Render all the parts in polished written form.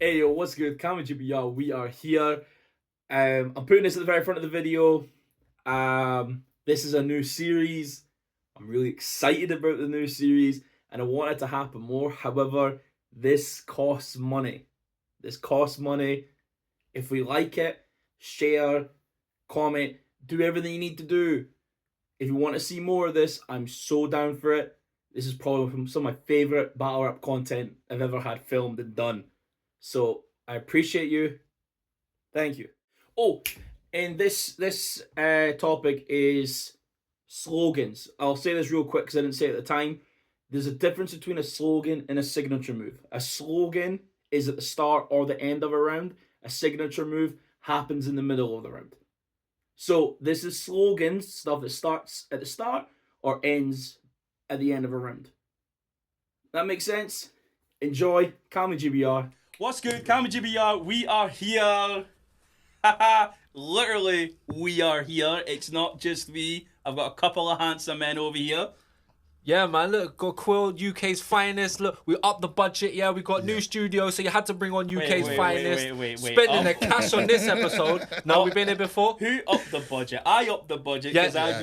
Hey yo, what's good? CammyGBR, we are here. I'm putting this at the very front of the video. This is a new series. I'm really excited about the new series and I want it to happen more. However, this costs money. This costs money. If we like it, share, comment, do everything you need to do. If you want to see more of this, I'm so down for it. This is probably some of my favorite battle rap content I've ever had filmed and done. So I appreciate you. Thank you. Oh, and this topic is slogans. I'll say this real quick because I didn't say it at the time. There's a difference between a slogan and a signature move. A slogan is at the start or the end of a round. A signature move happens in the middle of the round. So this is slogans, stuff that starts at the start or ends at the end of a round. That makes sense? Enjoy. CammyGBR. What's good, CammyGBR? We are here. Literally, we are here. It's not just me. I've got a couple of handsome men over here. Yeah, man, look, got QUILL, UK's finest. Look, we upped the budget, yeah, we got new studios, so you had to bring on UK's finest. Wait. Spending the cash on this episode. No, we've been here before. Who upped the budget? I upped the budget.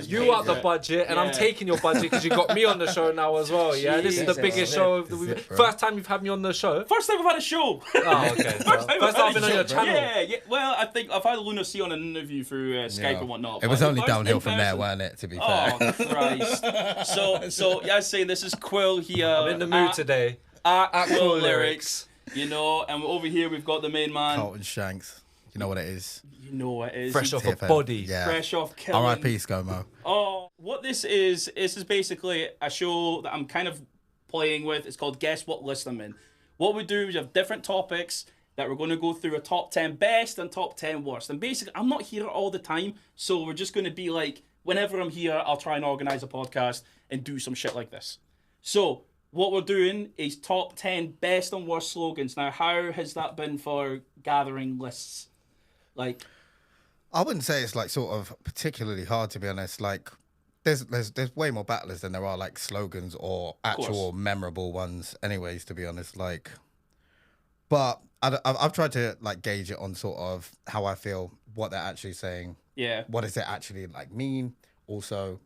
You upped the budget, and I'm taking your budget because you got me on the show now as well, yeah? This is the biggest show. First time you've had me on the show? First time we've had a show. Oh, okay. First time I've been on your channel. Yeah. Well, I think I've had Luna C on an interview through Skype and whatnot. It was only downhill from there, wasn't it, to be fair? Oh, Christ. So yeah, I was saying this is QUILL here. I'm in the mood today. At QUILL Lyrics, you know, and over here we've got the main man. Carlton Shanks. You know what it is. You know what it is. Fresh off a body. Yeah. Fresh off killing. R.I.P. ScoMo. Oh, what this is basically a show that I'm kind of playing with. It's called Guess What List I'm In. What we do is we have different topics that we're going to go through a top 10 best and top 10 worst. And basically, I'm not here all the time, so we're just going to be like, whenever I'm here, I'll try and organize a podcast and do some shit like this. So, what we're doing is top 10 best and worst slogans. Now, how has that been for gathering lists? Like, I wouldn't say it's like sort of particularly hard, to be honest. Like, there's way more battlers than there are like slogans or actual memorable ones anyways, to be honest. Like, but I've tried to like gauge it on sort of how I feel, what they're actually saying. Yeah. What does it actually like mean? Also,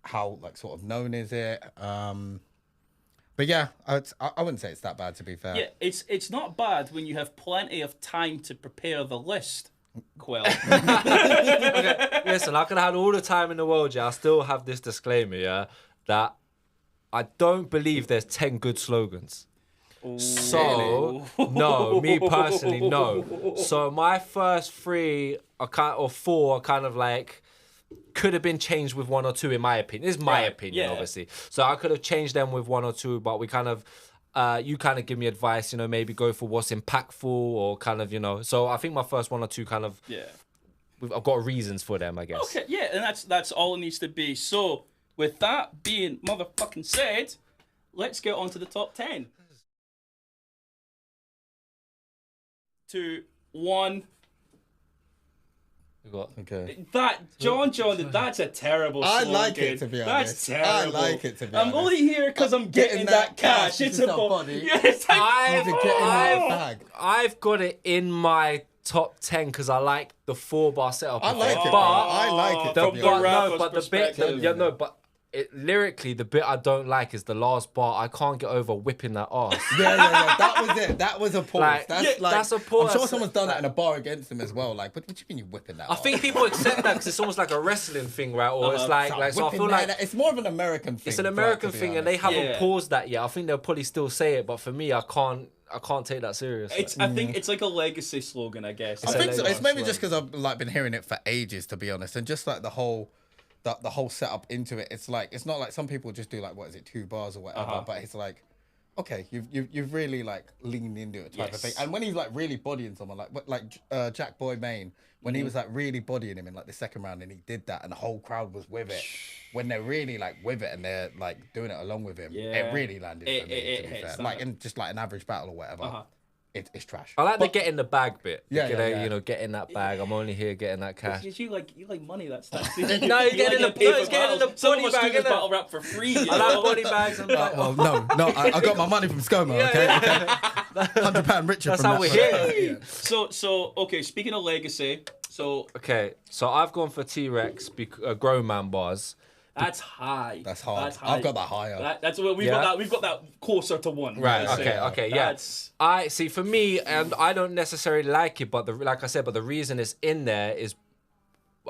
how like sort of known is it? But yeah, I wouldn't say it's that bad, to be fair. Yeah, it's not bad when you have plenty of time to prepare the list, QUILL. Okay, listen, I could have had all the time in the world, yeah. I still have this disclaimer, yeah, that I don't believe there's 10 good slogans. So, no, me personally, no. So my first three or four are kind of like, could have been changed with one or two, in my opinion. This is my opinion, obviously. So I could have changed them with one or two, but we kind of, you kind of give me advice, you know, maybe go for what's impactful or kind of, you know. So I think my first one or two kind of, I've got reasons for them, I guess. Okay, yeah, and that's all it needs to be. So with that being motherfucking said, let's get on to the top 10. 2, 1. Okay. That John, that's a terrible slogan. I like it, to be honest. That's terrible. I like it, to be I'm honest. only here because I'm getting that cash. It's about body. Yeah, it's like, I've got it in my top 10 because I like the 4-bar setup. I like it. But I like it. From the rapper's perspective. Lyrically, the bit I don't like is the last bar. I can't get over whipping that ass. Yeah. That was it. That was a pause. That's a pause. I'm sure someone's done that in a bar against him as well. Like, what do you mean you whipping that? I think people accept that because it's almost like a wrestling thing, right? Or it's like so I feel like it's more of an American thing. It's an American thing, and they haven't paused that yet. I think they'll probably still say it, but for me, I can't take that serious. I think it's like a legacy slogan, I guess. I think so. It's maybe just because I've like been hearing it for ages, to be honest, and just like the whole setup into it. It's like, it's not like some people just do like, what is it, 2 bars or whatever, but it's like, okay, you've really like leaned into it type of thing. And when he's like really bodying someone, like Jack Boy Maine, when he was like really bodying him in like the second round, and he did that, and the whole crowd was with it. When they're really like with it and they're like doing it along with him, it really landed for me, to be fair. Like in just like an average battle or whatever. It's trash. I like the get in the bag bit. You know, get in that bag. I'm only here getting that cash. You like money. That's no, he's getting in the body bag. Some battle rap for free. I like body bags. Well, no, I got my money from ScoMo. Okay. £100 richer. That's from how that we're photo. here. So okay. Speaking of legacy, so Okay, so I've gone for T-Rex, grown man bars. that's high. That's hard. That's high. I've got that higher. That's what we've Yeah. got. That we've got that closer to 1. Right. I'd say. Okay. Yeah. That's I see. For me, and I don't necessarily like it, but like I said, but the reason it's in there is,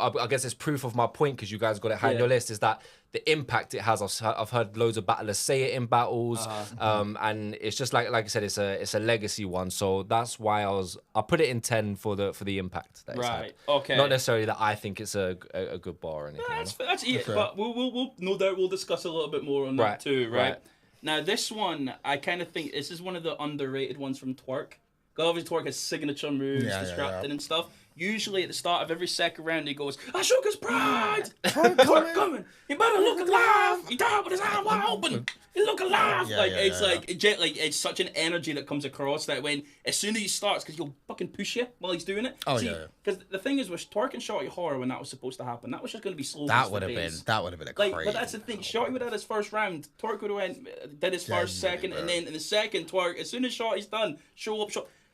I guess it's proof of my point because you guys got it high on your list. Is that the impact it has? I've heard loads of battlers say it in battles, and it's just like I said, it's a legacy one. So that's why I put it in 10 for the impact. That it's had. right. Okay. Not necessarily that I think it's a good bar or anything. That's it. But we'll no doubt we'll discuss a little bit more on that Right, too. Right. right. Now this one, I kind of think this is one of the underrated ones from Twerk. Because obviously Twerk has signature moves, distracting and stuff. Usually at the start of every second round, he goes, "I shook his pride. Twerk coming. He better look alive. He died with his eye wide open. He look alive." It's such an energy that comes across that when as soon as he starts, because he'll fucking push you while he's doing it. Because the thing is with Twerk and Shorty Horror, when that was supposed to happen, that was just going to be slow. That would have been a crazy. But that's the thing. Shorty would have had his first round. Twerk would have did his first, second, and then in the second, Twerk, as soon as Shorty's done, show up.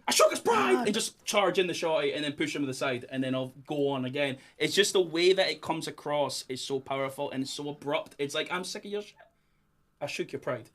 I shook his pride and just charge in the shorty and then push him to the side and then I'll go on again. It's just the way that it comes across is so powerful and it's so abrupt. It's like, I'm sick of your shit. I shook your pride.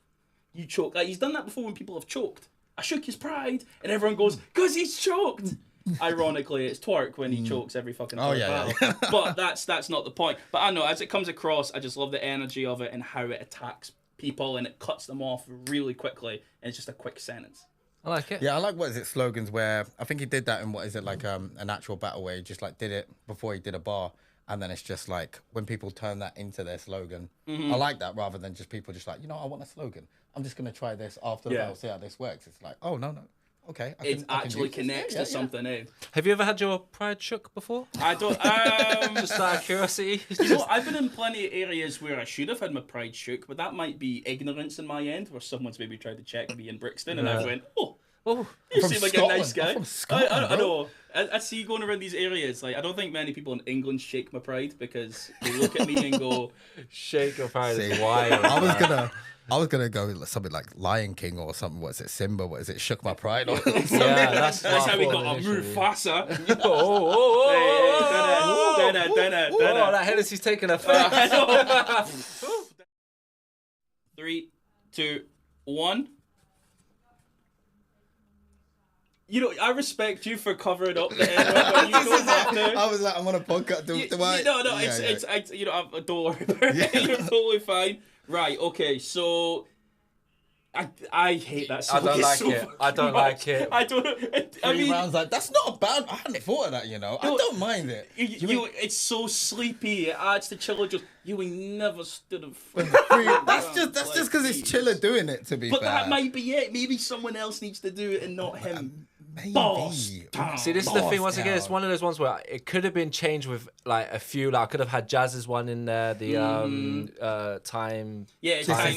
You choked. Like, he's done that before when people have choked. I shook his pride and everyone goes, "'Cause he's choked." Ironically, it's Twerk when he chokes every fucking battle. But that's not the point. But I know, as it comes across, I just love the energy of it and how it attacks people and it cuts them off really quickly and it's just a quick sentence. I like it. Yeah, I like slogans where I think he did that in an actual battle where he just like did it before he did a bar, and then it's just like when people turn that into their slogan. I like that rather than just people just like, I want a slogan. I'm just gonna try this after the battle, see how this works. It's like, oh no, okay, it actually connects to something. Have you ever had your pride shook before? I don't. Just out of curiosity. I've been in plenty of areas where I should have had my pride shook, but that might be ignorance on my end, where someone's maybe tried to check me in Brixton, and I went, "Oh, you seem like a nice guy." I know. I see you going around these areas. Like, I don't think many people in England shake my pride because they look at me and go, "Shake your pride is wild." I was gonna go with something like Lion King or something. What is it, Simba? What is it, Shook My Pride? Or Yeah, that's how we got a Mufasa. That Hennessy's taking effect. 3, 2, 1. I respect you for covering up the end. You don't have to. I was like, I'm on a podcast. Don't worry about it. You're totally fine. Right, okay, so I hate that song. I don't like it. I don't. I mean, rounds like that's not a bad. I hadn't thought of that. I don't mind it. It's so sleepy. It adds to Chiller. Just you ain't never stood in front. That's just because it's Chiller doing it. To be fair, but that might be it. Maybe someone else needs to do it and not him. Maybe. Boss. See, this is the thing. Once again, it's one of those ones where it could have been changed with like a few. Like I could have had Jazz's one in there. The time. Yeah, it's time.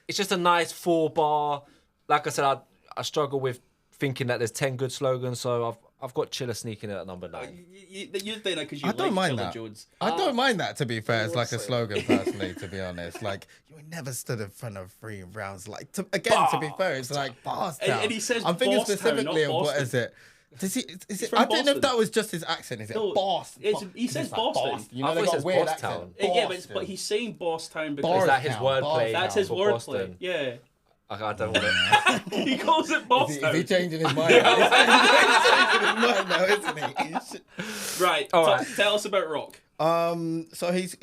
It's just a nice 4-bar. Like I said, I struggle with thinking that there's 10 good slogans. So I've got Chiller sneaking at number 9. You're doing that because you I don't mind Chiller that. Jones. I don't mind that, to be fair. It's like a slogan, personally, to be honest. Like, you never stood in front of 3 rounds. Like, to be fair, it's like Boss Town. And he says I'm thinking Boss Town, specifically not of what Boston. is it? Is it? from I didn't know if Boston. that was just his accent. Is it Boston? He says Boston. You know, I they thought got it a weird says accent. Yeah, but he's saying Boss Town because Is that his Town, wordplay? that's his for wordplay. Boston? Yeah. I don't want it. He calls it Boss Is Town. he changing his mind? He's changing his mind now, isn't he? Right. All right. Tell us about Rock. So he's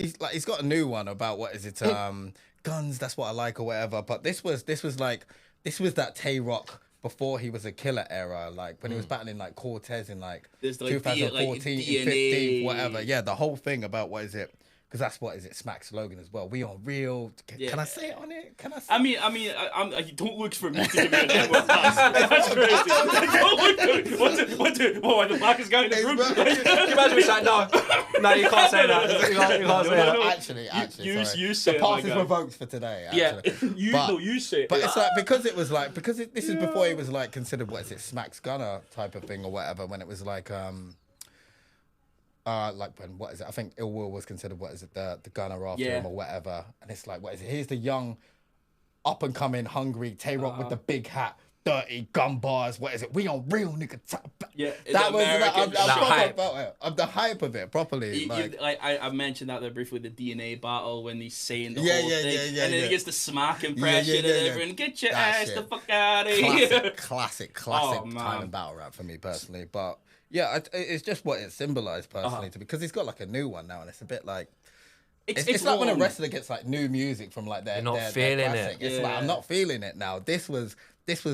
got a new one about what is it? Guns. That's what I like, or whatever. But this was that Tay Rock before he was a killer era, like when he was battling like Cortez in like There's, like, 2014, DNA. 15, whatever. Yeah, the whole thing about what is it? Because that's what is it? Smack's slogan as well. We are real. Can I say it on it? Can I? Say Don't look for me to give me a name with pass. That's crazy. Don't look for me. What am I the blackest guy in the room? Can you imagine me saying no, you can't say that. You can't say that. No. Actually, sorry. you say the it, pass my is guy. revoked for today. Yeah, Actually. you say it. But it's like this is before he was like considered what is it, Smack's gunner type of thing or whatever. When it was like when what is it? I think Ill Will was considered what is it, the gunner after him or whatever. And it's like what is it? Here's the young up and coming, hungry, Tay-Rock with the big hat, dirty gun bars. What is it? We on real nigga. Yeah, That was American I'm hype. about it. I'm the hype of it properly. I mentioned that there briefly, the DNA battle when he's saying the Yeah, whole yeah, thing, yeah, yeah, and then yeah. he gets the smack impression and everyone, get your That ass shit. the fuck out of here. classic Oh, kind man. of battle rap for me personally. But yeah, it's just what it symbolized personally to me, because he's got like a new one now, and it's a bit like. It's like when a wrong. wrestler gets like new music from like their not their feeling classic. it. It's like Yeah. I'm not feeling it now. This was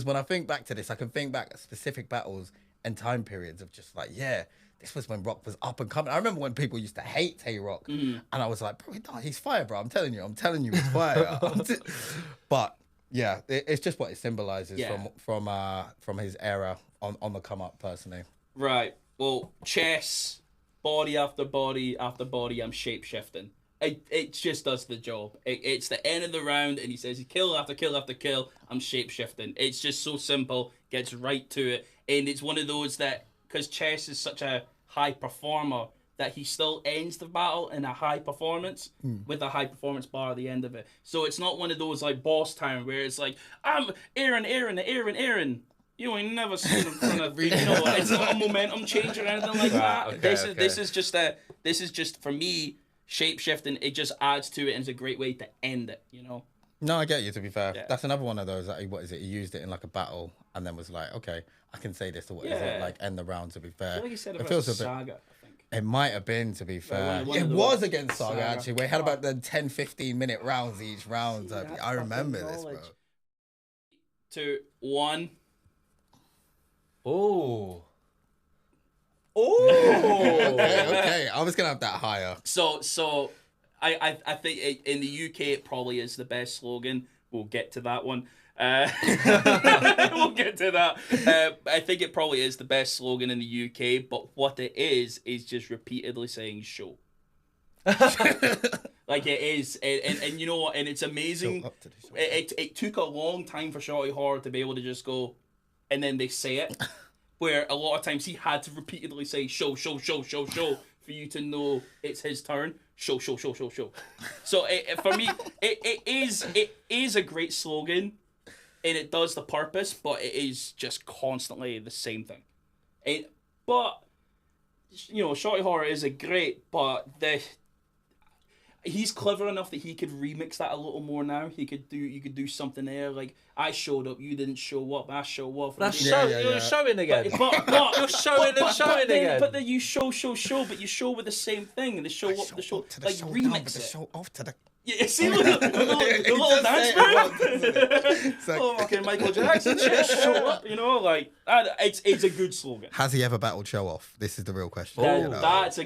when I think back to this, I can think back at specific battles and time periods of just like, yeah, this was when Rock was up and coming. I remember when people used to hate Tay-Rock, and I was like, bro, no, he's fire, bro. I'm telling you, he's fire. But yeah, it's just what it symbolizes from his era on the come up personally. Right. Well, chess, body after body after body, I'm shape shifting. It just does the job. It's the end of the round, and he says, kill after kill after kill, I'm shape shifting. It's just so simple, gets right to it. And it's one of those that, because chess is such a high performer, that he still ends the battle in a high performance with a high performance bar at the end of it. So it's not one of those like Boss Town where it's like, I'm Aaron. You ain't never seen him kind of, it's not a momentum change or anything like that. Okay, This is just for me, shape shifting. It just adds to it and it's a great way to end it. No, I get you, to be fair. Yeah. That's another one of those that he used it in like a battle and then was like, okay, I can say this, or what is it, like end the round, to be fair. I feel like he said It it feels was a bit. Saga, I think. It might have been, to be fair. one It of the was ones- against Saga, Saga. actually. We had about the 10, 15-minute rounds each round. See, that's I remember fucking this, bro. knowledge. 2, 1. Oh. Okay, I was going to have that higher. So I think in the UK it probably is the best slogan. We'll get to that one. We'll get to that. I think it probably is the best slogan in the UK, but what it is just repeatedly saying show. Like it is, and you know what, and it's amazing. Show up to the show. It took a long time for Shorty Horror to be able to just go, and then they say it. Where a lot of times he had to repeatedly say show for you to know it's his turn. Show. So for me, it is a great slogan, and it does the purpose, but it is just constantly the same thing. But Shorty Horror is a great, but he's clever enough that he could remix that a little more now. You could do something there like, I showed up, you didn't show up, I show up. That's Yeah, you're showing again. But You're showing and showing again. But then you show, but you show with the same thing, and the show up, the show to the like show down, remix but the it. show off to the. Yeah, see the little does dance say it move. once, doesn't it? It's like, Oh, fucking Michael Jackson, just show up. It's a good slogan. has he ever battled Show Off? This is the real question. That- you know?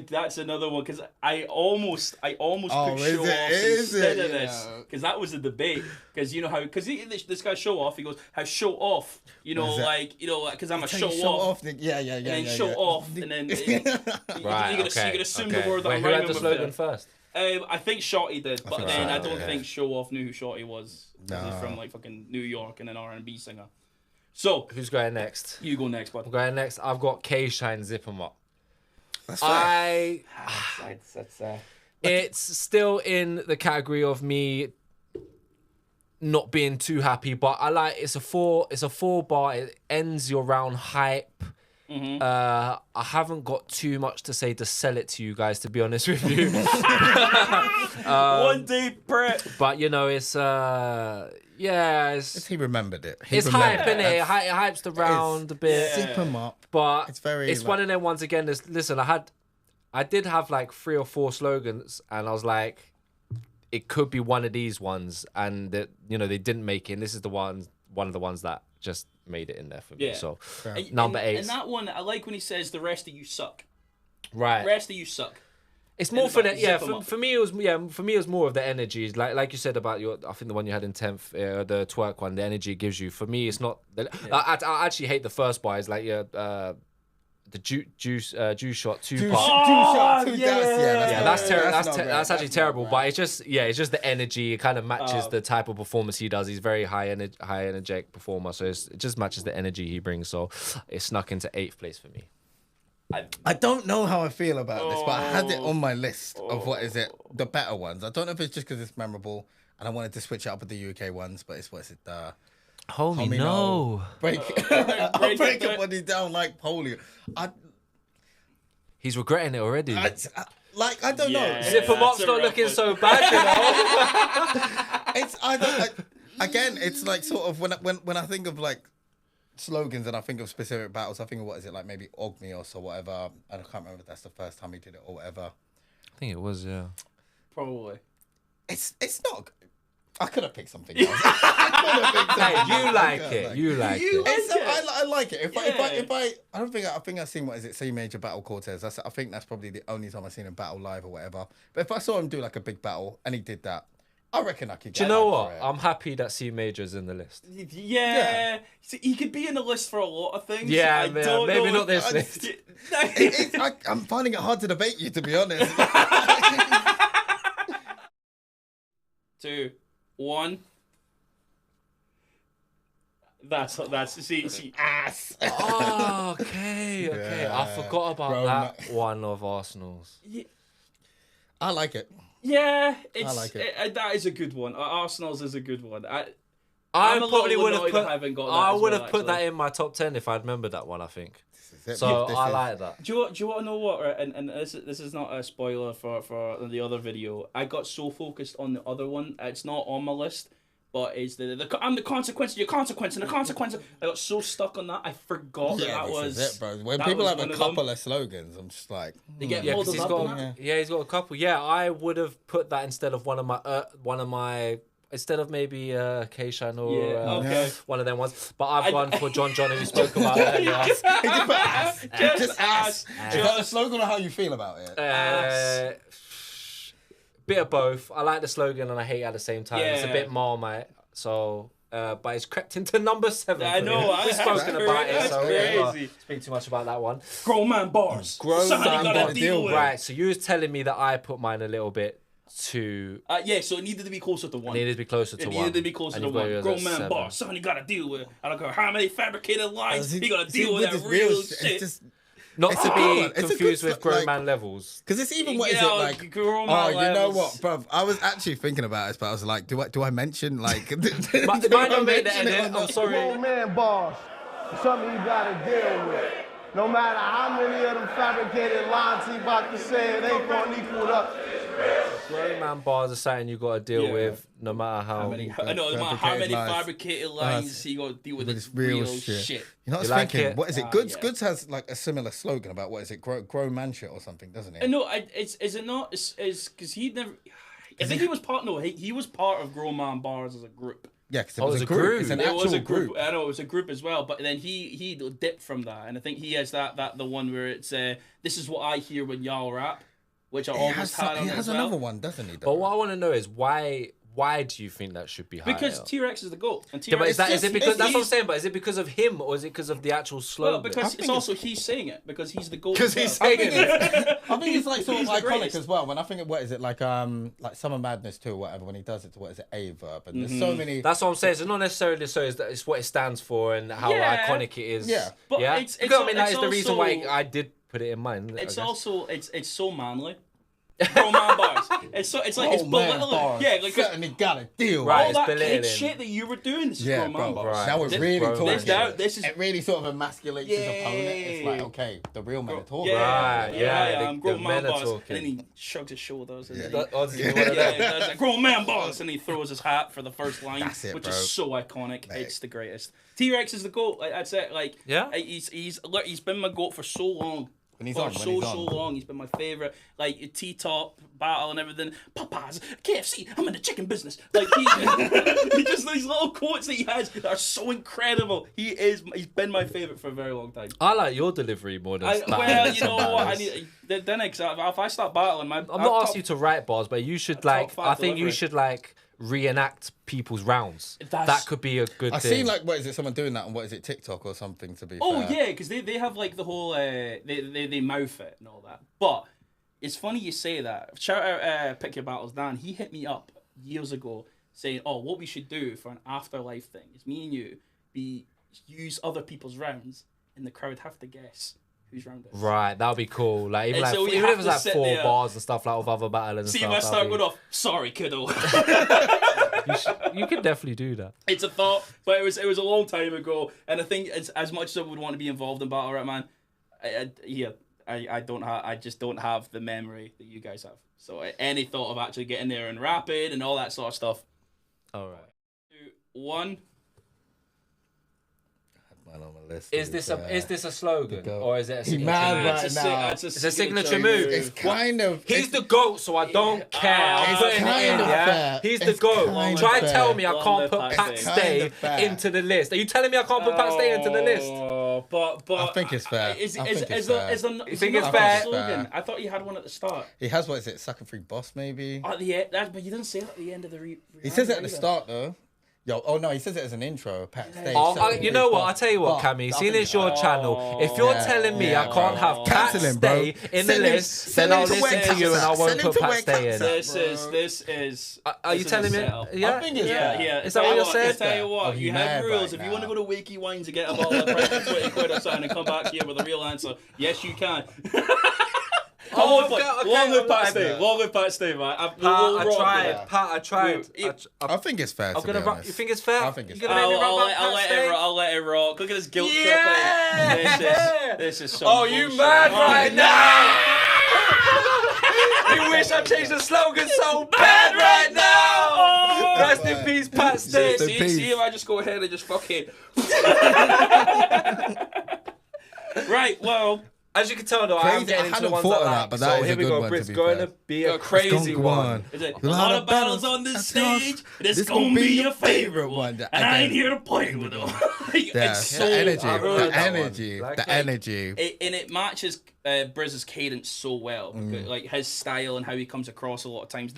That's another one, because I almost Oh, put is show it? off Is instead it? of this, Yeah. because that was a debate. Because you know how, because this guy Show Off, he goes, how show off, What is it? because I'm a Tell show you, off, Yeah. and then show off, and then you can assume the word that Wait, I'm who had rhyming the with slogan there. first? I think Shorty did, but think then I Shorty don't did, think Show Off knew who Shorty was. 'Cause he's No. from like fucking New York and an R&B singer. So Who's going next? you go next, bud. I'm going next. I've got K Shine Zip 'em Up. That's fair. It's still in the category of me not being too happy, but I like it's a four bar. It ends your round hype. I haven't got too much to say to sell it to you guys, to be honest with you. One day prep. But it's He remembered it. it's hype, innit? It hypes the round a bit. Zip him up. But It's very, it's one of them ones again. Listen, I did have like 3 or 4 slogans, and I was like, it could be one of these ones, and that they didn't make it. And this is one of the ones that just made it in there for me. Yeah. So And- number and, 8. And that one, I like when he says the rest of you suck. Right. The rest of you suck. It's more And for about the zip 'em up. for me it was more of the energy, like you said about I think the one you had in 10th, the twerk one, the energy it gives you. For me, it's not. I actually hate the first bar. It's like the juice shot 2 part. That's terrible. That's actually terrible. But it's just the energy. It kind of matches the type of performance he does. He's very high energetic performer, so it just matches the energy he brings. So it snuck into 8th place for me. I don't know how I feel about this, but I had it on my list of the better ones. I don't know if it's just because it's memorable. and I wanted to switch it up with the UK ones, but it's what is it? Homie, no. Break everybody down like polio. He's regretting it already. I don't know. Yeah. Zipper Mop's not looking so bad, you know. Again, it's like sort of when I think of like slogans and I think of specific battles, I think of what is it like maybe Ogmios or whatever. And I can't remember if that's the first time he did it or whatever. I think it was, yeah. Probably. It's not. I could have picked something else. I You like it. I like it. I think I've seen what is it, C Major Battle Cortez. I think that's probably the only time I've seen him battle live or whatever. But if I saw him do like a big battle and he did that, I reckon I could. Do you know what? I'm happy that C Major's in the list. Yeah. See, he could be in the list for a lot of things. Yeah, I man, don't maybe know not this list. I'm finding it hard to debate you, to be honest. 2, 1. That's see Ass. Oh, okay. Yeah. I forgot about that one of Arsenal's. I like it. Yeah, I like it. That is a good one. Arsenal's is a good one. I I'm a probably little would have annoyed put. I haven't got that I as would well, have put that actually. in my top 10 if I'd remembered that one. I think. This So is- I like that. Do you want to know what? Right? And this is not a spoiler for the other video. I got so focused on the other one. It's not on my list, but it's I'm the consequence, your consequence, and the consequence. I got so stuck on that, I forgot that this was is it, bro. When that people was have one a of them. couple of slogans, I'm just like, They get Yeah, 'cause muddled he's up got. in that. Yeah, he's got a couple. Yeah, I would have put that instead of one of my. Instead of maybe Keishan or okay. one of them ones, but I've gone for John who spoke about it earlier. he just put ass. Just ass. Is that a slogan or how you feel about it? Bit of both. I like the slogan and I hate it at the same time. It's a Yeah. bit Marmite, so but it's crept into number 7. I know, We've spoken about it, that's so we don't crazy. speak too much about that one. Grown man bars. Grown Something man you gotta bars. deal with. Right, so you was telling me that I put mine a little bit too. Yeah, so it needed to be closer to 1. Needed to be closer to It 1. needed to be closer and to you've got 1. yours Grown at man 7. bar. Something you gotta deal with. I don't care how many fabricated lines. See, You gotta deal with that this real shit. shit. It's just Not It's to a be good one. It's a confused good with grown like- man levels. because it's even what is Yeah, it like? grown Oh, man you know levels. what, bruv? I was actually thinking about this, but I was like, do I mention like? Might do I not make the mention it edit. or I'm not? sorry. Grown man boss. Something you gotta deal with. No matter how many of them fabricated lines he about to say, it ain't gonna equal up. Grown man bars are something you got to deal Yeah. with, no matter how. I know, no matter how many fabricated lines. fabricated lines you gotta deal with, But it's it's real real shit. shit. You know what I was You like thinking? it? What is it? Ah, Goods yeah. Goods has like a similar slogan about what is it? Grown man shit or something, doesn't it? No, is it not? Is because he never. I think he was part. No, he was part of Grown Man Bars as a group. Yeah, because it Oh, was it's a a group. group. It's an It actual was a group. group. I know it was a group as well, but then he dipped from that, and I think he has that the one where it's this is what I hear when y'all rap, which I He almost has, had on he it has as well. another one, doesn't he? But what I want to know is why do you think that should be higher? Because T-Rex is the GOAT. And Yeah, but T-Rex is it because that's what I'm he's- saying? But is it because of him or is it because of the actual slogan? Well, because I it's think also he's saying it because he's the GOAT. Because as he's well. saying it. I think it's like sort of He's the iconic greatest. as well. When I think of what is it like Summer Madness too, or whatever. When he does it to what is it, a verb, and there's so many. That's what I'm saying. It's not necessarily so. It's what it stands for and how Yeah. iconic it is. Yeah. But yeah. it's Because, I mean, that it's is the reason why also- I did put it in mind. I It's guess. also it's so manly. Grown man bars. It's like it's belittling. Yeah, like 'cause certainly got a deal. Right. all it's that belittling. kid shit that you were doing. This is Yeah, grown man bro. bars. Right. Now we're This- really bro, talking. this- that- this is- it really sort of emasculates his opponent. It's like, Yeah. okay, the real men are talking. Right, yeah, the- I'm grown the man men are bars. talking. And then he shrugged his shoulders. And then That- oh, he, yeah, he does that. Grown man bars. And he throws his hat for the first line, That's it, which bro. is so iconic. Mate. It's the greatest. T-Rex is the GOAT. That's it. Like, Yeah? he's been my GOAT for so long. When he's for on, when so he's so on. long, he's been my favorite. Like T-top battle and everything. Popeyes, KFC. I'm in the chicken business. Like he just these little quotes that he has that are so incredible. He's been my favorite for a very long time. I like your delivery more than that. Well, you know what? I need then if I start battling, I'm not asking you to write bars, but you should like. five I think you delivery. should like reenact people's rounds. That's- That could be a good I've thing. seen like what is it? Someone doing that on what is it? TikTok or something? To be Oh fair. yeah, because they have like the whole they mouth it and all that. But it's funny you say that. Shout out Pick Your Battles Dan. He hit me up years ago saying, "Oh, what we should do for an afterlife thing is me and you use other people's rounds, and the crowd have to guess whose round it is." Right, that would be cool. Like even And like so we even have if it's to like sit 4 there. bars and stuff like with other battles and See stuff. if I that'd start be- going off. Sorry, kiddo. You could definitely do that. It's a thought, but it was a long time ago, and I think it's, as much as I would want to be involved in battle rap, man, I just don't have the memory that you guys have. So any thought of actually getting there and rapping and all that sort of stuff. All right. 2, 1. Man on my list, Is this a slogan or is it a He signature mad move? right now. It's a signature move. It's kind of. He's the GOAT, so I don't care. I'm It's putting it kind in, of yeah? fair. He's the It's GOAT. kind Try of and tell fair. me I Long can't live put Pat Pat Stay. Stay Kind of fair. into the list. Are you telling me I can't put Pat Stay into the list? But I think it's fair. Is I think it's there, fair. is there, You is think there it's not a fair? slogan? I thought you had one at the start. He has, what is it, Sucker Free Boss, maybe? At the end, but you didn't say it at the end of the He says it at the start, though. Yo, oh no, he says it as an intro. Pat Stay. Oh, Sucker you Free know what? Boss. I'll tell you what, But Cammy. I Seeing think it's your channel, if you're telling me I can't have Pat Cancel him, bro. Stay in the Send him- list, send then him I'll to listen where to you and I Cap's won't at. put Send him Pat to Stay where in. Cap's This is. Are you this is telling a me? setup. Yeah. I think it's Yeah, fair. yeah. Is that what you're saying? Tell you what, Oh, he you have mad rules. right If you want to now. go to Wakey Wines and get a bottle of price for 20 quid or something and come back here with a real answer, yes, you can. Long live Pat Stay. Long live Pat Stay, man. Pat, I tried. I think it's fair. I'm To gonna be rap. honest. You think it's fair? I think it's You're fair. gonna make me rap about I'll Pat let Stay? it rock. I'll let it rock. Look at this guilt Yeah! tripping. This is some Oh, you bullshit. mad Oh, right now? You wish I changed the slogan so bad right now. Rest in peace, Pat Stay. Rest in peace. See if I just go ahead and just fucking. Right, well. As you can tell, though, I'm Crazy. getting I into hadn't ones thought I of that, like. but So that is here a we good go. one, to It's be going fair. to be a A crazy crazy one. Is it A a lot of battles on this stage? This gonna be your favorite one, and I ain't here to play with them. Yeah, It's so the energy, good. the energy, Like, the energy. And it matches Brizz's cadence so well, because, like his style and how he comes across a lot of times.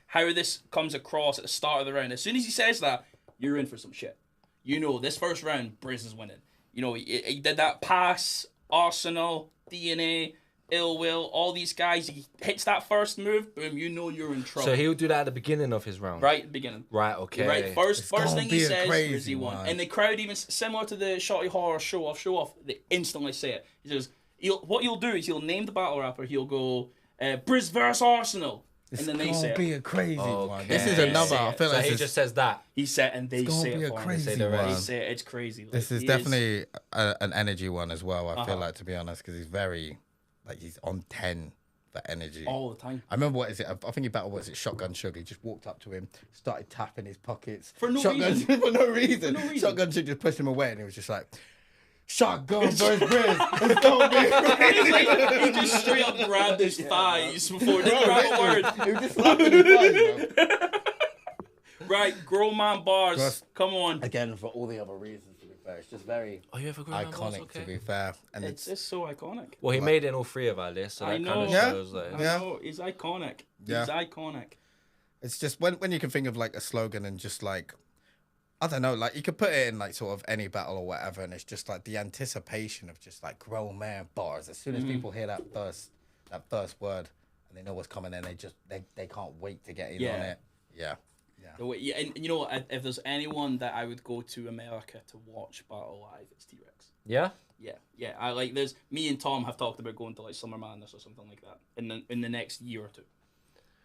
How this comes across at the start of the round. As soon as he says that, you're in for some shit. You know, this first round, Brizz is winning. You know, he did that pass, Arsenal, DNA, Ill Will, all these guys. He hits that first move, boom, you know you're in trouble. So he'll do that at the beginning of his round. Right at the beginning. Right. Okay. Right, first gonna thing be he a says is crazy he won. one. And the crowd, even similar to the Shotty Horror show off, they instantly say it. He says, what he'll do is he'll name the battle rapper, he'll go, Briz versus Arsenal. It's And then they gonna say be it. a crazy one. Okay. This is They another. say I it. feel So like he this just is, says that. He said, and they gonna say be it a for him. crazy They say the rest. They one. say it, it's crazy. Like, This is he definitely an energy one as well. I feel Uh-huh. like, to be honest, because he's very, like, he's on 10 for energy. all the time. I remember, what is it? I think he battled, what is it, Shotgun Sugar. He just walked up to him, started tapping his pockets. For no Shotgun reason. for no reason. For no reason. Shotgun Sugar just pushed him away, and he was just like, Shotgun versus Briz. It's gonna be crazy. It's like he just straight up grabbed his thighs before he grab a word. He was just slapping his thighs, bro. Right, grown man bars. Gross. Come on. Again, for all the other reasons, to be fair, it's just very Oh, you ever go around those? iconic, to be fair. And It's so iconic. Well, he made it in all three of our lists, so I that kind know. of Yeah. shows that. I know, he's iconic. Yeah. He's iconic. it's just when you can think of like a slogan and just like, I don't know, like you could put it in like sort of any battle or whatever, and it's just like the anticipation of just like grown man bars. As soon as people hear that first word and they know what's coming, and they can't wait to get in on Yeah. it. Yeah. Yeah, and you know what? If there's anyone that I would go to America to watch battle live, it's T-Rex. Yeah. Yeah. I like. There's me and Tom have talked about going to like Summer Madness or something like that in the next year or two.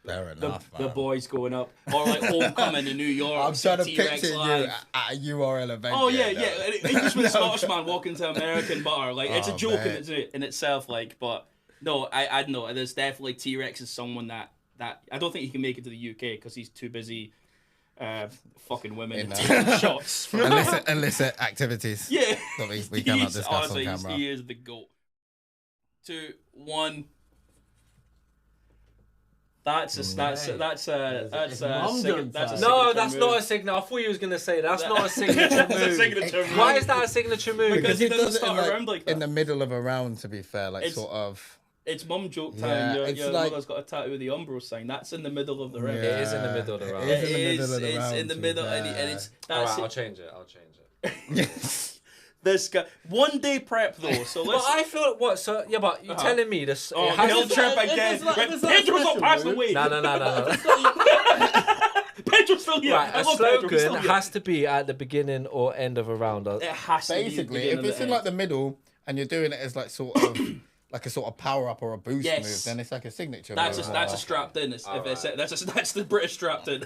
Fair The, enough, the man. boys going up, or like Homecoming in New York. I'm trying to T-Rex picture you live. at a URL event. Oh yeah, no. yeah. Englishman Scottish man walking to American bar, like it's a Oh, joke man. in itself. Like, but no, I know there's definitely T-Rex is someone that I don't think he can make it to the UK because he's too busy, fucking women and taking shots. From, illicit activities. yeah, That we cannot He's- discuss honestly, on camera. he is the goat. 2, 1. That's a signature No, that's not a signature. I thought you was gonna say that's not a signature That's a move. signature move. Why is that a signature move? Because he doesn't does it start around like that. in the middle of a round, to be fair, like It's- sort of. It's mum joke time. Yeah, your it's your like- mother's got a tattoo of the Umbro sign. That's in the middle of the round. It is in the middle of the round. It is in the middle of the It's round. in the to be middle, and fair. it's All that's right, I'll it. change it. This guy. 1 day prep though, so But let's. I feel what? So yeah, but you're telling me this? Oh, it has he'll to- trip again. Pedro's not passed away. No. Pedro's still here. Right, I a love Pedro, he's still slogan here. has to be at the beginning or end of a round. It has to Basically, be. if it's in like the middle and you're doing it as like sort of like a sort of power up or a boost Yes. move, then it's like a signature. That's move. a strapped in. That's the British strapped in.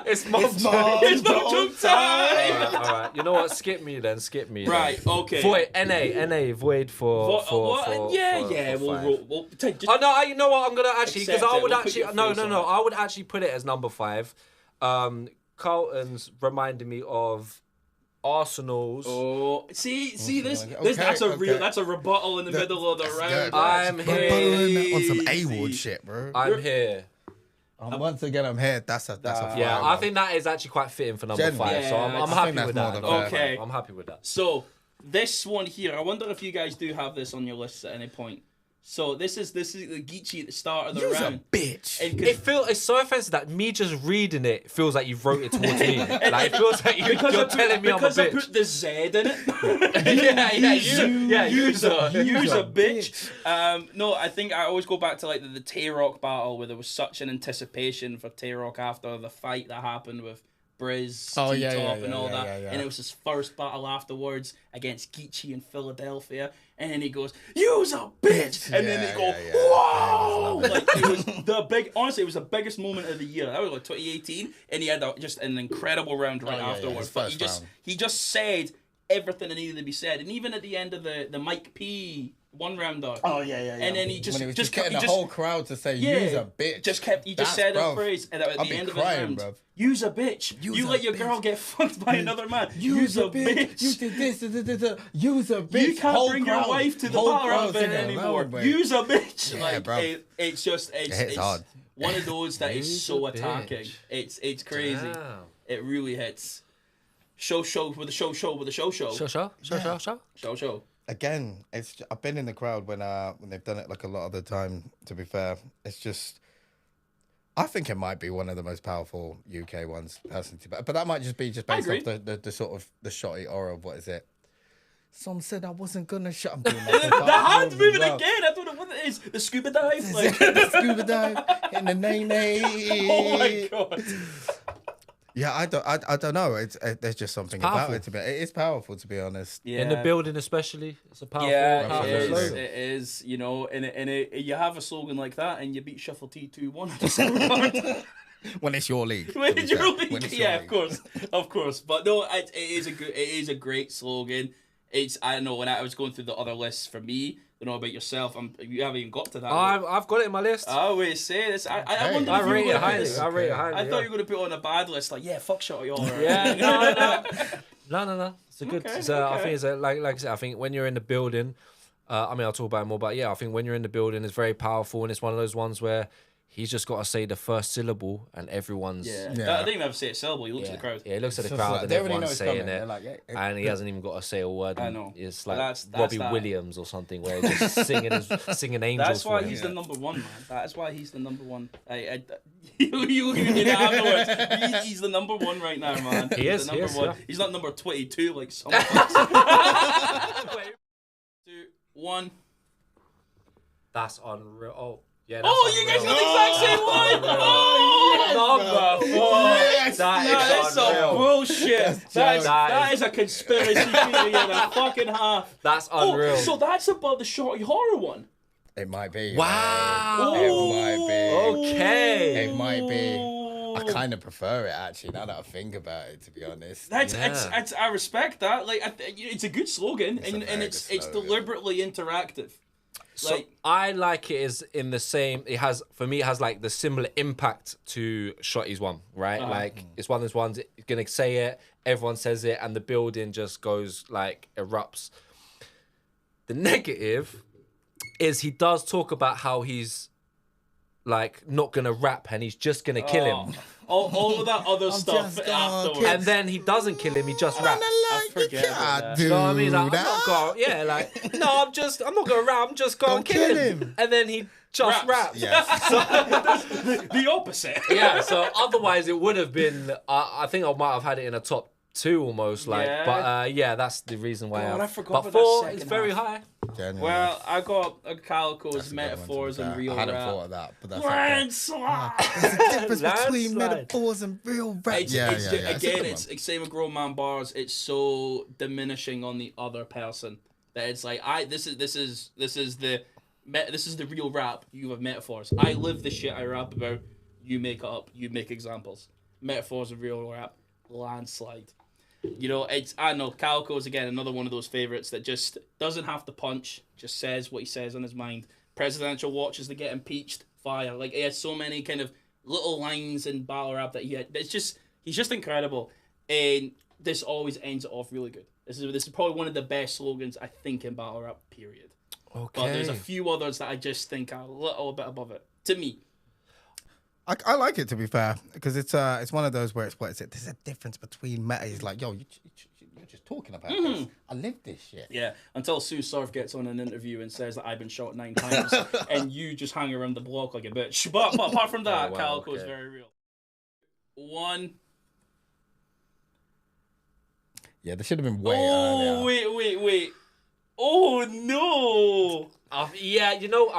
It's mom It's joke. mom It's not joke time. All right. You know what? Skip me then. Skip me. Right. Then. Okay. Void. NA. Void for. Yeah. For five. We'll take. Oh no! You know what? I'm gonna actually because Accept I it, would we'll put actually your no face no on no. it. I would actually put it as number 5. Carlton's reminded me of Arsenal's. Oh, see this. Okay, This that's a real. okay. That's a rebuttal in the middle of the That's round. good. I'm But here. buttering on some A-Ward shit, bro. I'm here. Once again, I'm here. That's a Yeah, fire, I man. think that is actually quite fitting for number Genuinely. 5. So I'm Yeah, I happy think with that's that. more than fair. Okay. I'm happy with that. So this one here, I wonder if you guys do have this on your lists at any point. So this is the Geechee at the start of the You's a round. bitch. And It's so offensive that me just reading it feels like you've wrote it towards me. Like it feels like you're telling me I'm a because I bitch. put the Z in it. use a bitch. No, I think I always go back to like the Tay-Rock battle where there was such an anticipation for Tay-Rock after the fight that happened with Briz, Oh, T-Top, yeah, and all yeah, that. yeah. And it was his first battle afterwards against Geechee in Philadelphia. And then he goes, "You's a bitch!" And then they go, yeah. "Whoa!" Like it was honestly, it was the biggest moment of the year. That was like 2018, and he had just an incredible round right yeah, afterwards. his But first round. he just said everything that needed to be said, and even at the end of the Mike P 1-rounder. Oh yeah. And then he just when he was just getting he the whole crowd to say, yeah, "You's a bitch." He just said that phrase, and at I'll the be end crying, of his round, bruv. "You's a bitch. You's You a let your bitch. girl get fucked by another man. You's a bitch. You did this. You's a bitch. You can't Whole bring your crowd- wife to the whole battle crowd event singing anymore. along, mate. You's a bitch." Yeah, Like bruv. it's just hits it's hard. one of those that is You's so a attacking. bitch. It's crazy. Damn. It really hits. Show with a show. Sure. Again, I've been in the crowd when they've done it like a lot of the time. To be fair, it's just I think it might be one of the most powerful UK ones, personally. But that might just be based off the sort of the shotty aura of what is it. Some said I wasn't gonna shut. I'm doing like The hand's moving again. I don't know what it is. The scuba dive. Like, the scuba dive in the nay. oh my god. Yeah, I don't know. There's just something about powerful. it. It is powerful, to be honest. Yeah. In the building, especially, it's a powerful. Yeah, powerful it is. slogan. It is. You know, and you have a slogan like that, and you beat Shuffle T 2-1 at the start. When it's your league. When to be it's your fair. league. When it's your Yeah, league. of course. But no, it is a great slogan. I don't know, when I was going through the other lists for me, I don't know about yourself. You haven't even got to that. I've got it in my list. I always say this. I wondered I if you were rate going it to put highly. this. I rate it highly. I thought you were going to put it on a bad list. Like, yeah, fuck shot y'all. Yeah, no. It's a good. Okay, it's I okay. think it's like I said. I think when you're in the building, I mean, I'll talk about it more. But yeah, I think when you're in the building, it's very powerful, and it's one of those ones where he's just got to say the first syllable, and everyone's. Yeah. Yeah. I didn't even have to say a syllable. He looks at the crowd. Yeah, he looks at the So it's crowd like, and they already know everyone's it's saying coming. it, They're like, hey, and he hasn't even got to say a word. I know. It's But like that's Robbie that. Williams or something, where he's just singing angels. That's why for he's him. the number one, man. That's why he's the number one. You did it afterwards. He's the number one right now, man. He He's is, the he number is, one. yeah. He's not number 22 like some. 2, 1. That's unreal. Oh, yeah. That's Oh, you guys got the exact same one. Oh, number 4. Yes, That is some bullshit. That That is a conspiracy theory and a fucking half. That's unreal. Oh, so that's above the shorty horror one. It might be. Wow. It might be. Okay. It might be. I Ooh. kind of prefer it, actually, now that I think about it, to be honest. That's Yeah. I respect that. Like it's a good slogan, It's a and very it's good slogan. deliberately interactive. So Like I like it is in the same. It has for me. It has like the similar impact to Shotty's one, right? Like it's one of those ones. It's gonna say it. Everyone says it, and the building just goes like erupts. The negative is he does talk about how he's like not gonna rap and he's just gonna kill him, all of that other stuff just gonna afterwards. and then he doesn't kill him. He just raps. I forget about that. Do You know what I mean? Like, I'm that. not going. Yeah, like no, I'm not gonna rap. I'm just going to Don't kill kill him. him. And then he just raps. Yes. The opposite. Yeah, so otherwise it would have been. I think I might have had it in a top 2 almost. Like, Yeah. but yeah, that's the reason why. God, I forgot But about that 4 second is very half. high. Genuinely. Well, I got Calico's That's a good one, to be metaphors and fair. real I hadn't rap. thought of that, but that's Landslide. There's a difference between Landslide. metaphors and real rap. It's, Yeah, it's yeah, ju- yeah. Again, a it's good one. same with grown man bars. It's so diminishing on the other person that it's like this is the real rap. You have metaphors. I live the shit I rap about. You make it up. You make examples. metaphors of real rap, landslide. You know, I know Calico's again another one of those favorites that just doesn't have to punch, just says what he says on his mind. Presidential watches that get impeached, fire. Like, he has so many kind of little lines in battle rap that he's just incredible, and this always ends it off really good. This is probably one of the best slogans I think in battle rap, period. Okay. But there's a few others that I just think are a little bit above it to me. I like it, to be fair, because it's one of those where it's there's a difference between meta. He's like, yo, you're just talking about this. I live this shit. Yeah, until Sue Surf gets on an interview and says that I've been shot 9 times and you just hang around the block like a bitch. But apart from that, Calico is very real. 1. Yeah, there should have been way earlier. Wait. Oh, no. Yeah, you know,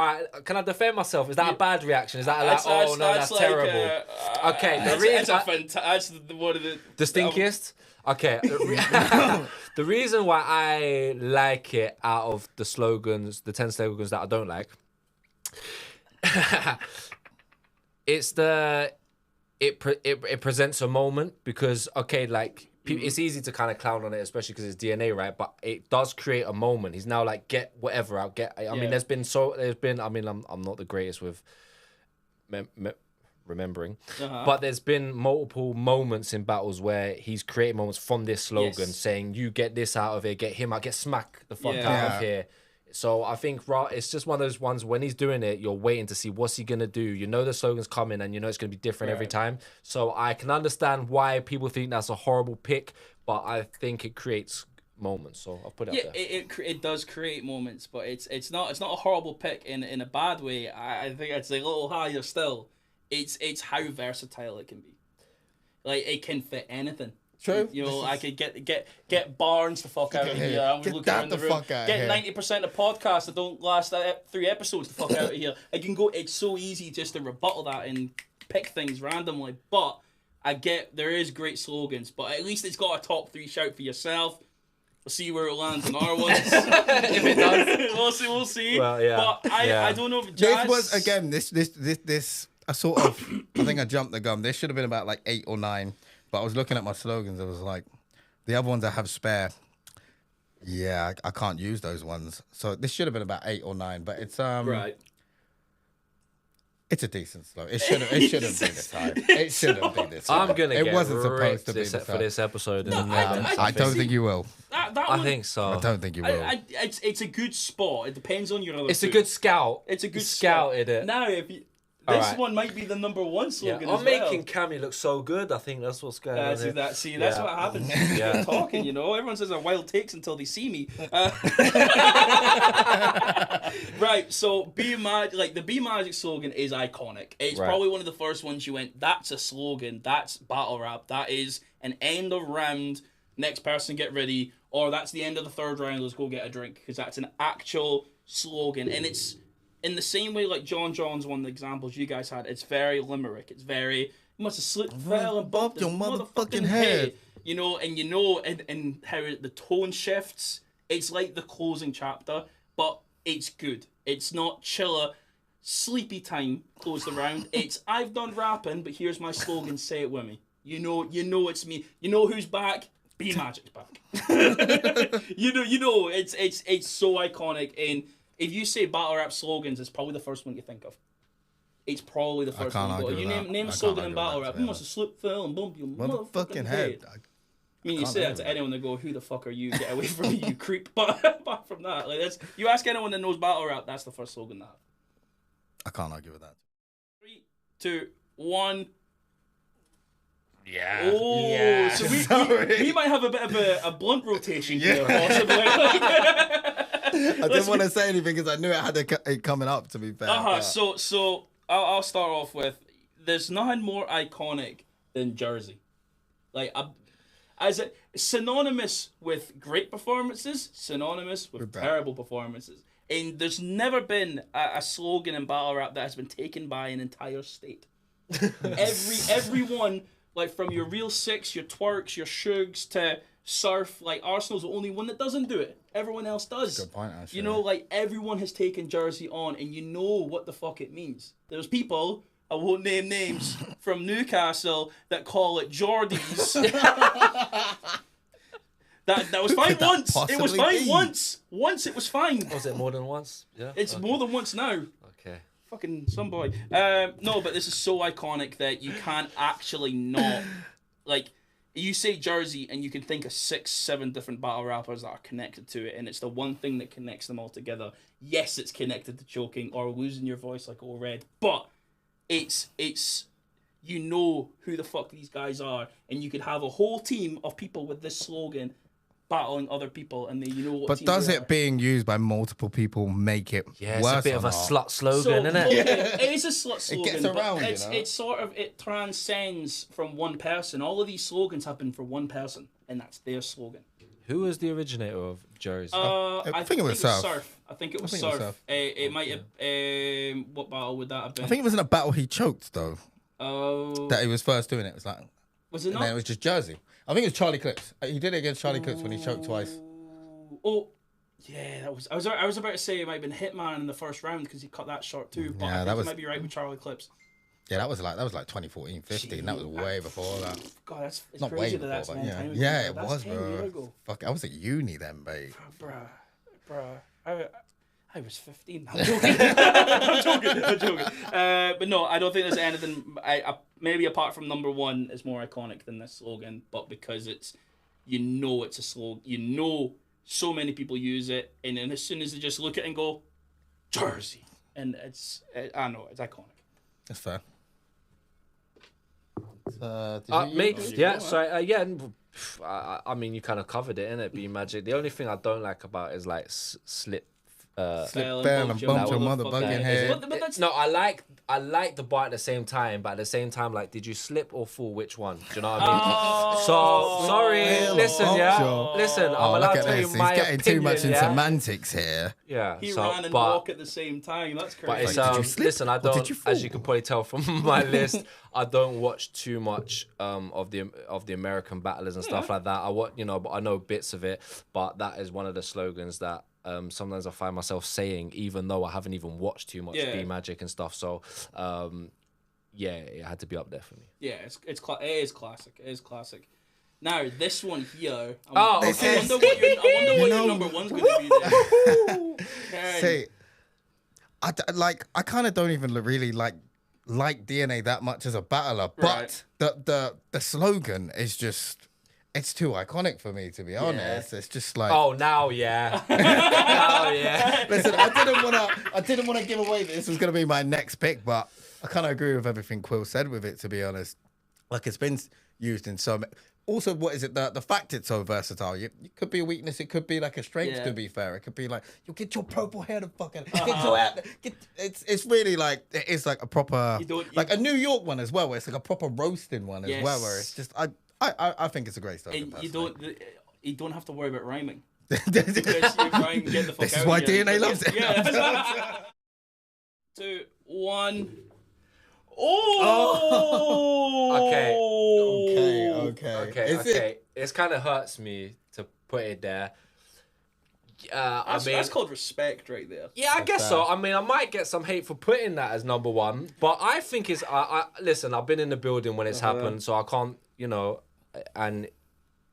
can I defend myself? Is that a bad reaction? Is that like, that's like, terrible? Okay, that's one of the stinkiest? Okay, the reason why I like it out of the slogans, the 10 slogans that I don't like, it's it presents a moment because, okay, like, it's easy to kind of clown on it, especially because it's DNA, right? But it does create a moment. He's now like, get whatever out. I mean, I'm not the greatest with remembering, but there's been multiple moments in battles where he's created moments from this slogan, saying, you get this out of it, get him out, get smack the fuck out of here. So I think it's just one of those ones when he's doing it, you're waiting to see what's he going to do. You know the slogan's coming and you know it's going to be different every time. So I can understand why people think that's a horrible pick, but I think it creates moments. So I'll put it up there. It does create moments, but it's not a horrible pick in a bad way. I think it's a little higher still. It's how versatile it can be. Like, it can fit anything. True. You know, I could get Barnes the fuck out of here. I'm Get looking around that the the room. fuck out of Get here. 90% of podcasts that don't last 3 episodes the fuck out of here. I can go. It's so easy just to rebuttal that and pick things randomly. But I get there is great slogans, but at least it's got a top 3 shout for yourself. We'll see where it lands in our ones. If it does, we'll see. Well, yeah. But I don't know if Jazz... This was, again, this I sort of, I think I jumped the gun. This should have been about like 8 or 9. But I was looking at my slogans. I was like, the other ones I have spare. Yeah, I can't use those ones. So this should have been about 8 or 9. But it's right. It's a decent slogan. It shouldn't be this high. It shouldn't be this high. I'm gonna It get wasn't supposed ripped to be this for high. this episode. I don't think you will. I think so. I don't think you will. It's a good spot. It depends on your other It's a two. good scout. It's a good scouted spot. it. Now, if you, Alright. one might be the number 1 slogan I'm as well. making Cammy look so good. I think that's what's going on. See, Here. that's Yeah. what happens. Yeah. Talking, you know. Everyone says they're wild takes until they see me. Right. So the Be Magic slogan is iconic. It's probably one of the first ones you went, that's a slogan. That's battle rap. That is an end of round. Next person get ready. Or that's the end of the 3rd round. Let's go get a drink, because that's an actual slogan, and it's. In the same way, like John's one of the examples you guys had, it's very limerick. It's very, you must have slipped, fell, and bumped your motherfucking head. You know, and how the tone shifts. It's like the closing chapter, but it's good. It's not chiller, sleepy time, close the round. It's, I've done rapping, but here's my slogan, say it with me. You know it's me. You know who's back? Be Magic's back. you know, it's so iconic, and if you say battle rap slogans, it's probably the first one you think of. It's probably the first one you go. You name a slogan in battle rap. You must have slipped, fell, and bumped your motherfucking head. I mean, you say that to anyone, they go, "Who the fuck are you? Get away from me, you creep!" But apart from that, like you ask anyone that knows battle rap, that's the first slogan that. I can't argue with that. 3, 2, 1. Yeah. Oh, yeah. so we might have a bit of a blunt rotation here, possibly. I didn't want to say anything because I knew it had it coming up, to be fair. Yeah. So I'll start off with, there's nothing more iconic than Jersey. Like, as a synonymous with great performances, synonymous with terrible performances. And there's never been a slogan in battle rap that has been taken by an entire state. Everyone, like from your Real Six, your Twerks, your Shugs to Surf, like Arsenal's the only one that doesn't do it. Everyone else does. Good point, actually. You know, like everyone has taken Jersey on, and you know what the fuck it means. There's people I won't name names, from Newcastle that call it Geordies. that was fine could that once. It was possibly fine be? once. Once it was fine. Was it more than once? Yeah. It's more than once now. Okay. Fucking some boy. No, but this is so iconic that you can't actually not like. You say Jersey and you can think of 6, 7 different battle rappers that are connected to it, and it's the one thing that connects them all together. Yes, it's connected to choking or losing your voice like Old Red, but it's you know who the fuck these guys are, and you could have a whole team of people with this slogan battling other people, and then you know what. But team does they it are. being used by multiple people make it Yeah, worse it's a bit or of a not? slut slogan, So, isn't it? okay, it is a slut slogan. gets around, but you know? it's sort of, it transcends from one person. All of these slogans have been for one person, and that's their slogan. Who was the originator of Jersey? I think it was Surf. I think it was think it was Surf. Surf. It might have. What battle would that have been? I think it was in a battle he choked though. Oh, That he was first doing it. It was like, was it and then it not? was just Jersey. I think it was Charlie Clips. He did it against Charlie Clips when he choked twice. Oh, yeah, that was. I was about to say it might have been Hitman in the first round because he cut that short too. But Yeah, I think that you was- might be right with Charlie Clips. Yeah, that was like 2014, 15. That was way before that. God, it's Not way crazy before, that that's a but long yeah, time ago. yeah, it That's was, 10 years bro. ago. Fuck, I was at uni then, babe. Bruh. I was 15. I'm joking. I'm joking. But no, I don't think there's anything. Maybe apart from number one is more iconic than this slogan, but because it's a slogan. So many people use it, and then as soon as they just look at it and go, Jersey, and I know it's iconic. That's fair. Yeah, so yeah, I mean, you kind of covered it, innit? Be Magic. The only thing I don't like about it is like slip. Fell Bell and bumped bumped your motherfucker. motherfucking head. But that's No, I like the bar at the same time, but at the same time, like, did you slip or fall? Which one? Do you know what I mean? So sorry, Bell listen, bumped yeah, your- listen. I'm Oh, allowed look to at tell you this. He's my getting opinion. too much in Yeah, semantics here. yeah. he So, ran and but walk at the same time. That's crazy. but it's Like, did you slip listen, I or did don't. you As fall? you can probably tell from my list, I don't watch too much of the American battlers and stuff like that. I watch, but I know bits of it. But that is one of the slogans that sometimes I find myself saying, even though I haven't even watched too much Yeah. B Magic and stuff. So, yeah, it had to be up there for me. Yeah, it is classic. It is classic. Now this one here. Oh, I okay. wonder what your know- number one's going to be. Then. See, I kind of don't even really like DNA that much as a battler, Right. but the slogan is just, it's too iconic for me, to be honest. It's just like, Oh, now yeah, now yeah. listen, I didn't want to give away that this was going to be my next pick, but I kind of agree with everything Quill said with it, to be honest. Like, it's been used in so many. Also, what is it? The fact it's so versatile. It could be a weakness. It could be like a strength. Yeah. To be fair, it could be like, you get your purple hair the fucking get your out. It's really like, it is like a proper, like a New York one as well. Where it's like a proper roasting one as well. Where it's just I think it's a great slogan. And you don't have to worry about rhyming. This Because you rhyme, get the fuck is out why of here. DNA loves it. Yeah. 2, 1. Oh. Okay. Is Okay. It's kind of hurts me to put it there. That's called respect right there. Yeah, I guess so. I mean, I might get some hate for putting that as number one, but I think it's. Listen, I've been in the building when it's happened, so I can't, and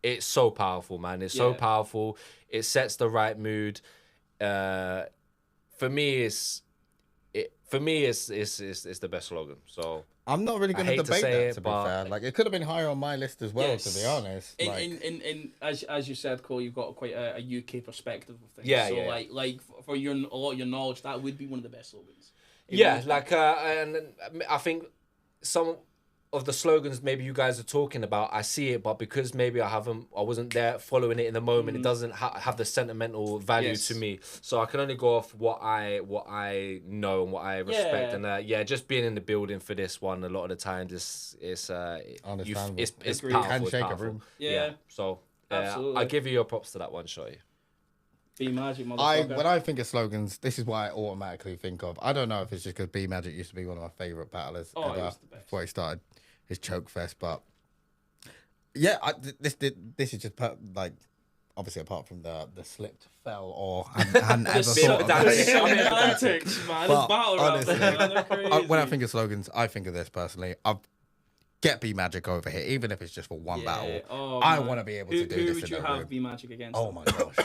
it's so powerful, man. It's so Yeah. powerful. It sets the right mood. For me, it's the best slogan. So I'm not really going to hate to debate say that, it, to be but- fair. Like, it could have been higher on my list as well, to be honest. And as you said, Cole, you've got quite a UK perspective of things. Yeah, so yeah. like for a lot of your knowledge, that would be one of the best slogans. Yeah, like, and I think some of the slogans maybe you guys are talking about, I see it, but because maybe I wasn't there following it in the moment, it doesn't have the sentimental value Yes. to me. So I can only go off what I know and what I respect. Yeah. And just being in the building for this one, a lot of the times it's Understandable. it's Agreed. powerful. Handshake It's a powerful. room. Yeah. So Absolutely. I give you your props to that one, Shotty. Be magic, motherfucker. When I think of slogans, this is what I automatically think of. I don't know if it's just because B Magic used to be one of my favorite battlers Oh, he ever was the best. before he started his choke fest, but yeah, this is just like, obviously apart from the slipped, fell, or hadn't ever thought of That's it. Some antics, man. But It's battle rap, honestly, man. They're crazy. when I think of slogans, I think of this personally. I'll get B Magic over here, even if it's just for one battle. Oh, I man. want to be able Who to do this would in you a have room. B Magic against? Oh my gosh.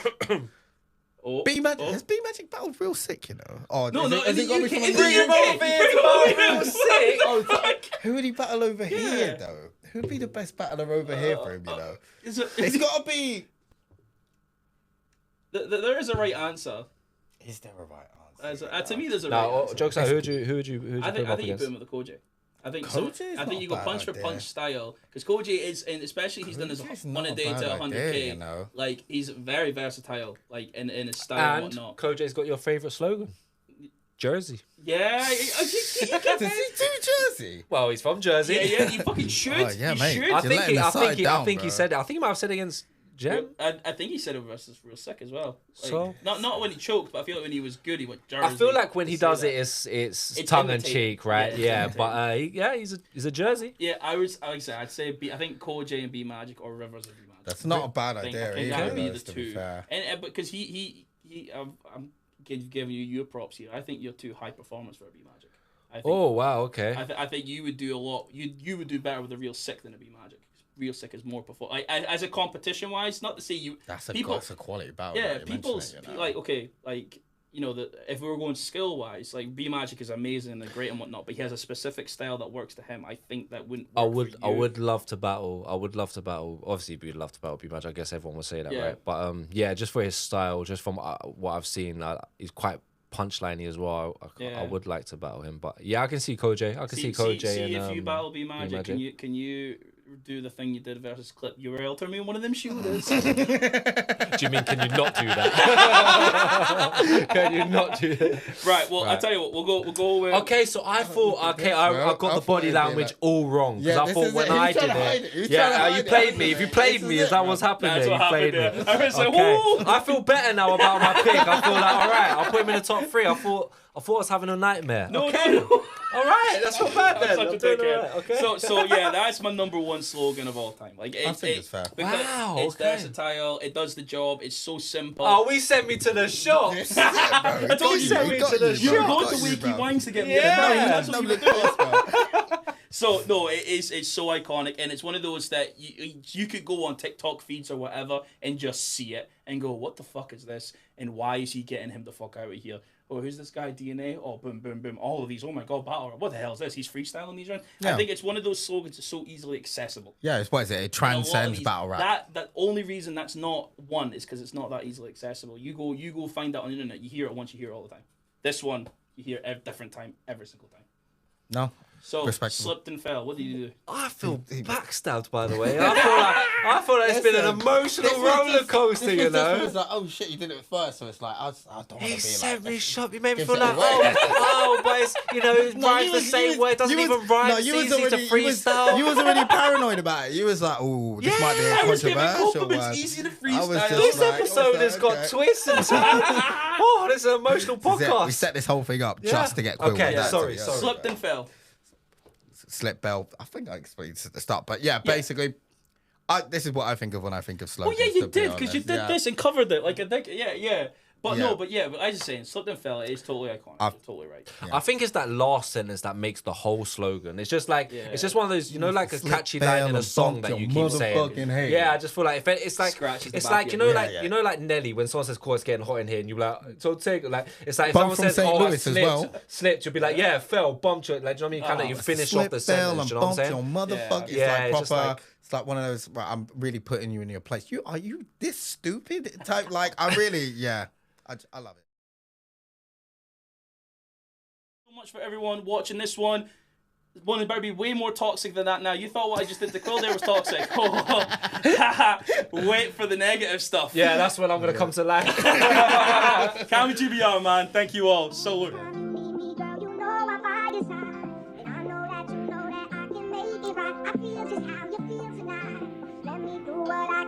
Oh, B Magic oh. has B Magic battled real sick, you know. Oh, No, is no, it, has in it the got me UK, from in the the UK? UK. real sick. Oh, who would he battle over Yeah. here though? Who'd be the best battler over here for him? You know, it's got to be. There is a right answer. Is there a right answer? To me, there's a right Now, answer. jokes aside, who would you I put think him up you put him against? with the Koji. I think Koji so. is I not think you go a bad punch for idea. punch style because Koji is, and especially he's done his Koji's on not a a day bad to idea, 100K. you know. Like he's very versatile, like in his style and And whatnot. Koji's got your favorite slogan, Jersey. Yeah, you Does can- he do Jersey? Well, he's from Jersey. yeah, you fucking should. Oh, yeah, you mate. should. You're letting the side down, he bro. said it. I think he might have said it against Jem. I think he said it versus Real Sick as well. Like, So? not when he choked, but I feel like when he was good, he went Jersey. I feel like when he to say does that. it, it's It's tongue in imitating. cheek, right? Yeah, it's Yeah, but he's a Jersey. Yeah, like I said, I'd say I think Koji and B Magic or Rivers would be Magic. That's not a bad I think idea that would be either. the To be two. fair. And because he I'm giving you your props here. I think you're too high performance for a B Magic. I think, Oh wow, okay. I think you would do a lot. You would do better with a Real Sick than a B Magic. Real Sick is more perform. As a competition wise, not to say you. That's a quality battle. Yeah, now you mention people's it, you know. like okay, like you know that if we were going skill wise, like B Magic is amazing and great and whatnot, but he has a specific style that works to him. I think that wouldn't. I Work would for you. love to battle. Obviously, we'd love to battle B-Match. I guess everyone would say that, Yeah. right? But yeah, just for his style, just from what I've seen, he's quite punchliney as well. I Yeah. would like to battle him, but yeah, I can see Koji. I can see Koji. See and, if you battle B Magic, B-Magic. can you do the thing you did versus Clip? You were able to me one of them shooters. Do you mean can you not do that? Can you not do that? Right. Well, I Right. tell you what. We'll go with. Okay, so I thought, I got the body language all wrong because Yeah, I this thought is when it. He was I trying did to hide it, it. He was trying to you hide played it. me. If you This played is me, it, is that bro. what's happening That's there? what You played happened me. there. I was like, Okay. whoa. I feel better now about my pick. I feel like, all right, I'll put him in the top 3. I thought I was having a nightmare. No, Okay. no. All right, that's not bad then. Such a I'm doing dickhead. all right, okay. So yeah, that's my number one slogan of all time. Like I think it's fair. because Wow, it's okay. versatile. It does the job. It's so simple. Oh, we sent me to the shop. This is it, bro. He got you, sent he me got to the you, you bro. were going Got to you, Wakey bro. Wines to get me. Yeah. That's what you were No, doing. bro. So no, it's so iconic, and it's one of those that you could go on TikTok feeds or whatever and just see it and go, what the fuck is this? And why is he getting him the fuck out of here? Oh, who's this guy? DNA? Oh, boom, boom, boom. All of these. Oh my god, battle. What the hell is this? He's freestyling these rounds. I Yeah. think it's one of those slogans that's so easily accessible. Yeah, it's what is it? It And a lot of transcends these- battle rap. That only reason that's not one is because it's not that easily accessible. You go find that on the internet. You hear it once, you hear it all the time. This one you hear at a different time every single time. No. So Respectable. slipped and fell. What do you do? I feel backstabbed, by the way. I feel like it's been an emotional roller coaster, you know. It's like, oh shit, you did it first, so it's like, I don't want to be He like sent me this. shop. You made me Gives feel it like, away. but it's, it No, rhymes you the was- same you way. It was- doesn't you even was- rhyme. no, It's you was easy to already- freestyle. You was already paranoid about it. You was like, oh, this might be a I was giving controversial compliments. one. Easy to I was freestyle. just This like, episode okay, has got okay. twists and turns. Oh, this is an emotional This is it. podcast. We set this whole thing up Yeah. just to get Quill. Okay, with that, sorry, so, sorry. Slipped and fell. Slip bell. I think I explained this at the start, but yeah, basically, this is what I think of when I think of Oh slogans. yeah, you to be did because you honest. did Yeah. this and covered it like a dick. Yeah. But Yeah. but I just saying, slipped and fell is totally iconic. You're totally right. I think it's that last sentence that makes the whole slogan. It's just like it's just one of those, like a Slip, catchy fail, line in a and song bump that your you keep saying. motherfucking head. Yeah, I just feel like if it's like Scratches the it's back like of you your know head. like Yeah. like Nelly when someone says, "Cool, it's getting hot in here," and you be like, "So take like it's like if Bump someone from says, St. "Oh, I Louis as slipped, well. slipped," you'll be like, "Yeah, fell, bumped it." Like, do you know what I mean? Kind of you finish off Slip, the fail, sentence. and You know what I'm bump saying? your motherfucker. Yeah, It's it's like just proper. like- It's like one of those. Right, I'm really putting you in your place. Are you this stupid? Type like I really I love it. So much for everyone watching this one. This one is better be way more toxic than that now. You thought what I just did to Quill there was toxic. Wait for the negative stuff. Yeah, that's when I'm gonna come to life. CammyGBR, man. Thank you all. Salute. Girl, you know I'm by your side. And I know that you know that I can make it right. I feel just how you feel tonight. Let me do what I